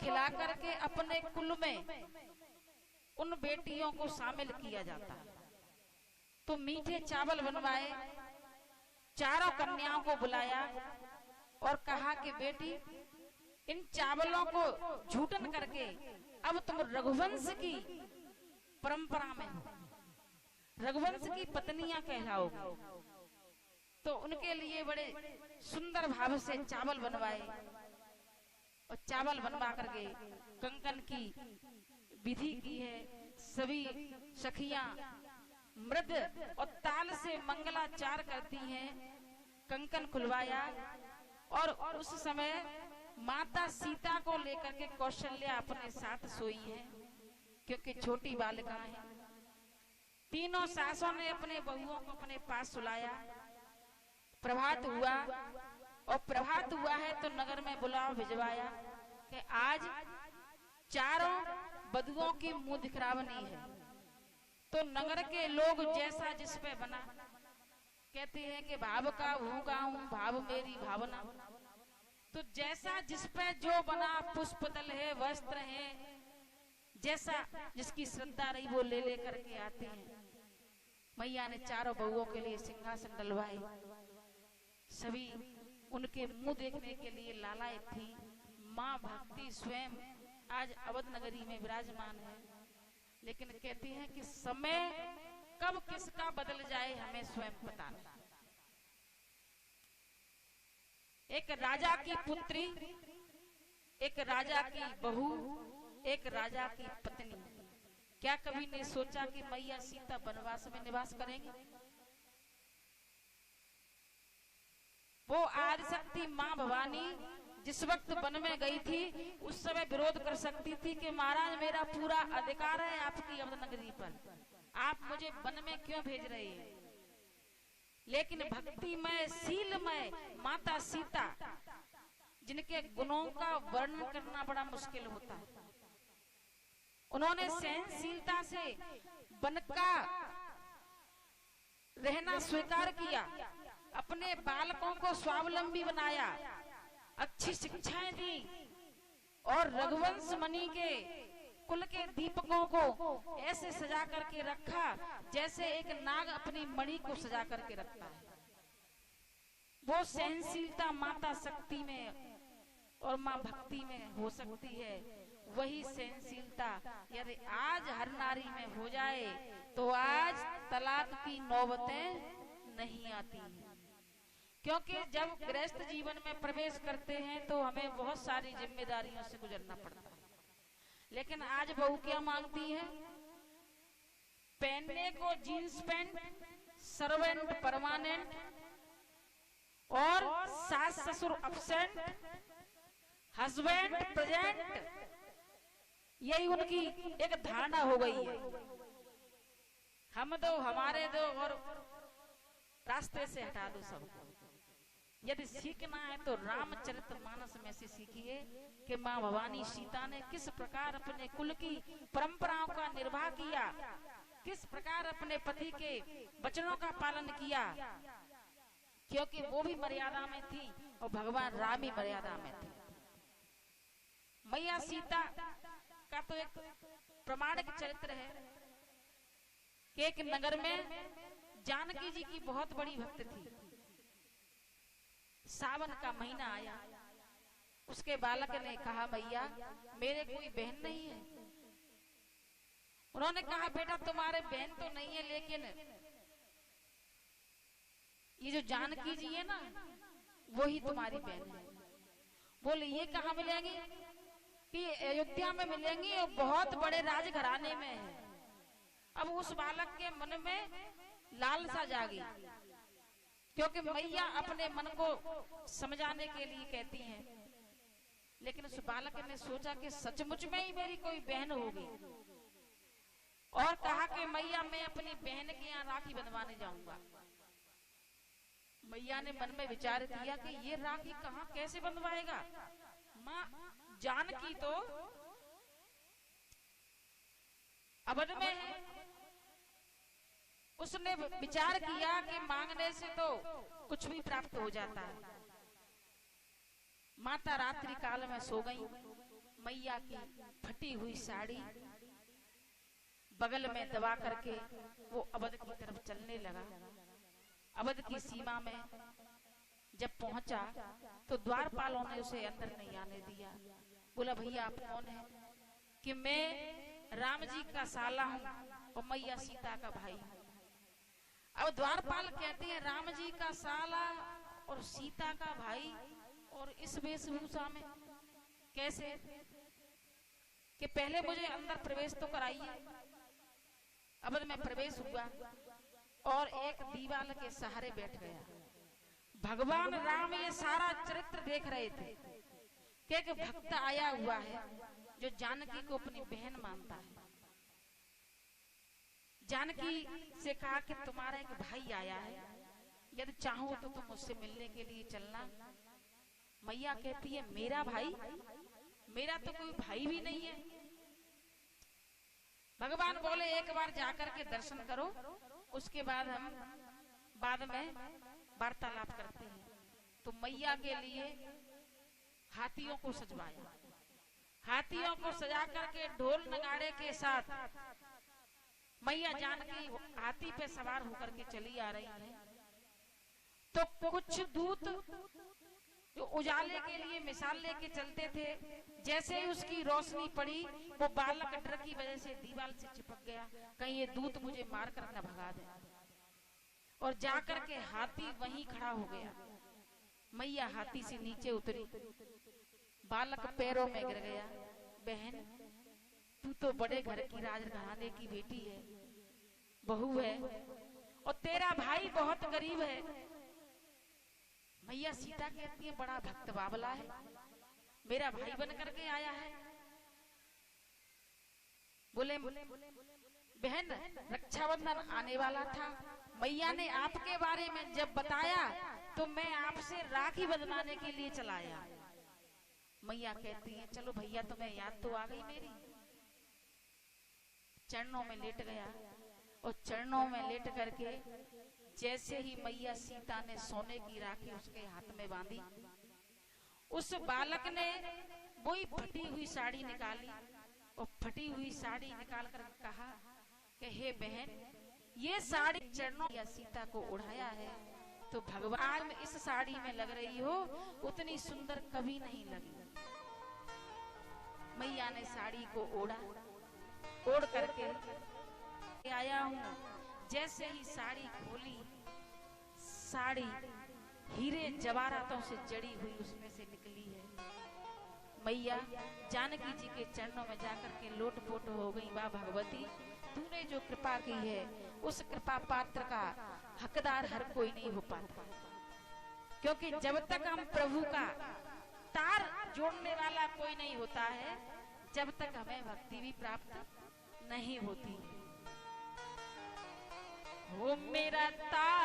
खिला करके अपने कुल में उन बेटियों को शामिल किया जाता है। तो मीठे चावल बनवाए, चारों कन्याओं को बुलाया और कहा कि बेटी, इन चावलों को झूठन करके अब तुम रघुवंश की परंपरा में हो, रघुवंश की पत्नियां कहलाओगी। तो उनके लिए बड़े सुंदर भाव से चावल बनवाए और चावल बनवा करके कंकन की विधि की है। सभी सखियां मृद और ताल से मंगलाचार करती हैं। कंकन खुलवाया और उस समय माता सीता को लेकर के कौशल्या अपने साथ सोई है, क्योंकि छोटी बालिका है। तीनों सासों ने अपने बहुओं को अपने पास सुलाया। प्रभात हुआ और प्रभात हुआ है तो नगर में बुलाव भिजवाया कि आज चारों बधुओं की मुंह दिखरावनी है। तो नगर के लोग जैसा जिस पे बना, कहते हैं कि भाव का हूँ गाऊं भाव मेरी भावना। तो जैसा जिस पे जो बना, पुष्पदल है, वस्त्र है, जैसा जिसकी श्रद्धा रही वो ले लेकर के आते हैं। मैया ने चारों बहुओं के लिए सिंहासन डलवाए। सभी उनके मुंह देखने के लिए लालायित थी। माँ भक्ति स्वयं आज अवध नगरी में विराजमान है, लेकिन कहती हैं कि समय कब किसका बदल जाए हमें स्वयं पता नहीं। एक राजा की पुत्री, एक राजा की बहू, एक राजा की पत्नी, क्या कभी नहीं सोचा कि मैया सीता वनवास में निवास करेंगी? वो आदिशक्ति माँ भवानी जिस वक्त वन में गई थी उस समय विरोध कर सकती थी कि महाराज मेरा पूरा अधिकार है आपकी अवध नगरी पर, आप मुझे वन में क्यों भेज रहे हैं? लेकिन भक्तिमय शीलमय माता सीता, जिनके गुणों का वर्णन करना बड़ा मुश्किल होता है, उन्होंने सहनशीलता से वन का रहना स्वीकार किया, अपने बालकों को स्वावलंबी बनाया, अच्छी शिक्षाएं दी और रघुवंश मणि के कुल के दीपकों को ऐसे सजा करके रखा जैसे एक नाग अपनी मणि को सजा करके रखता है। वो सहनशीलता माता शक्ति में और माँ भक्ति में हो सकती है। वही सहनशीलता यदि आज हर नारी में हो जाए तो आज तलाक की नौबतें नहीं आती, क्योंकि जब गृहस्थ जीवन में प्रवेश करते हैं तो हमें बहुत सारी जिम्मेदारियों से गुजरना पड़ता है। लेकिन आज बहू क्या मांगती है? पहनने को जीन्स पैंट, सर्वेंट परमानेंट और सास ससुर अब्सेंट, हस्बैंड प्रेजेंट, यही उनकी एक धारणा हो गई है। हम दो हमारे दो और रास्ते से हटा दो सबको। यदि सीखना है तो रामचरितमानस में से सीखिए कि माँ भवानी सीता ने किस प्रकार अपने कुल की परंपराओं का निर्वाह किया, किस प्रकार अपने पति के वचनों का पालन किया, क्योंकि वो भी मर्यादा में थी और भगवान राम ही मर्यादा में थे। मैया सीता का तो एक प्रमाणिक चरित्र है कि एक नगर में जानकी जी की बहुत बड़ी भक्त थी। सावन का महीना आया, उसके बालक ने कहा मैया मेरे कोई बहन नहीं है। उन्होंने कहा बेटा तुम्हारे बहन तो नहीं है, लेकिन ये जो जानकी जी है ना वही तुम्हारी बहन है। बोले ये कहाँ मिलेंगी? कि अयोध्या में मिलेंगी और बहुत बड़े राजघराने में है। अब उस बालक के मन में लालसा जागी, क्योंकि मैया अपने मन को समझाने के लिए कहती हैं। लेकिन उस बालक ने सोचा कि सचमुच में ही मेरी कोई बहन होगी और कहा कि मैया मैं अपनी बहन के यहाँ राखी बंधवाने जाऊंगा। मैया ने मन में विचार किया कि ये राखी कहाँ कैसे बंधवाएगा? माँ जानकी तो अवध में है। उसने विचार किया कि मांगने से तो कुछ भी प्राप्त हो जाता है। माता रात्रि काल में सो गई। मैया की फटी हुई साड़ी बगल में दबा करके वो अवध की तरफ चलने लगा। अवध की सीमा में जब पहुंचा तो द्वारपालों ने उसे अंदर नहीं आने दिया। बोला, भैया आप कौन है? कि मैं राम जी का साला हूँ और मैया सीता का भाई। अब द्वारपाल कहते हैं, राम जी का साला और सीता का भाई और इस वेशभूषा में कैसे? कि पहले मुझे अंदर प्रवेश तो कराइए। अवध में प्रवेश हुआ और एक दीवाल के सहारे बैठ गया। भगवान राम ये सारा चरित्र देख रहे थे कि एक भक्त आया हुआ है जो जानकी को अपनी बहन मानता है। जानकी से कहा कि तुम्हारा एक भाई आया है, यदि चाहो तो तुम उससे मिलने के लिए चलना। मैया कहती है, मेरा भाई? मेरा तो कोई भाई भी नहीं है। भगवान बोले, एक बार जाकर के दर्शन करो, उसके बाद हम बाद में वार्तालाप करते हैं। तो मैया के लिए हाथियों को सजवाया। हाथियों को सजा करके ढोल नगाड़े के साथ मैया जानकी हाथी पे सवार होकर के चली आ रही है। तो कुछ दूत जो उजाले के लिए मिसाल लेके चलते थे, जैसे ही उसकी रोशनी पड़ी वो बालक डर की वजह से दीवार से चिपक गया, कहीं ये दूत मुझे मार कर न भगा दे। और जाकर के हाथी वहीं खड़ा हो गया। मैया हाथी से नीचे उतरी, बालक पैरों में गिर गया। बहन, तू तो बड़े घर की राजघराने की बेटी है, बहू है, और तेरा भाई बहुत गरीब है। मैया सीता कहती है, बड़ा भक्त बाबला है, मेरा भाई बन करके आया है। बोले, बहन रक्षाबंधन आने वाला था, मैया ने आपके बारे में जब बताया तो मैं आपसे राखी बंधवाने के लिए चला आया। मैया कहती है, चलो भैया तुम्हें याद तो आ गई मेरी। चरणों में लेट गया और चरणों में लेट करके जैसे ही मैया सीता ने सोने की राखी उसके हाथ में बांधी, उस बालक ने वही फटी हुई साड़ी निकाली और फटी हुई साड़ी निकाल कर कहा कि हे बहन, ये साड़ी चरणों या सीता को उड़ाया है तो भगवान इस साड़ी में लग रही हो, उतनी सुंदर कभी नहीं लगी। मैया ने साड़ी को ओढ़ा, ओढ़ करके आया हूँ। जैसे ही साड़ी खोली, साड़ी हीरे जवाहरातों से जड़ी हुई उसमें से निकली है। मैया जानकी जी के चरणों में जाकर के लोटपोट हो गई। वाह भगवती, तूने जो कृपा की है उस कृपा पात्र का हकदार हर कोई नहीं हो पाता, क्योंकि जब तक हम प्रभु का तार जोड़ने वाला कोई नहीं होता है, जब तक हमें भक्ति भी प्राप्त नहीं होती। वो मेरा तार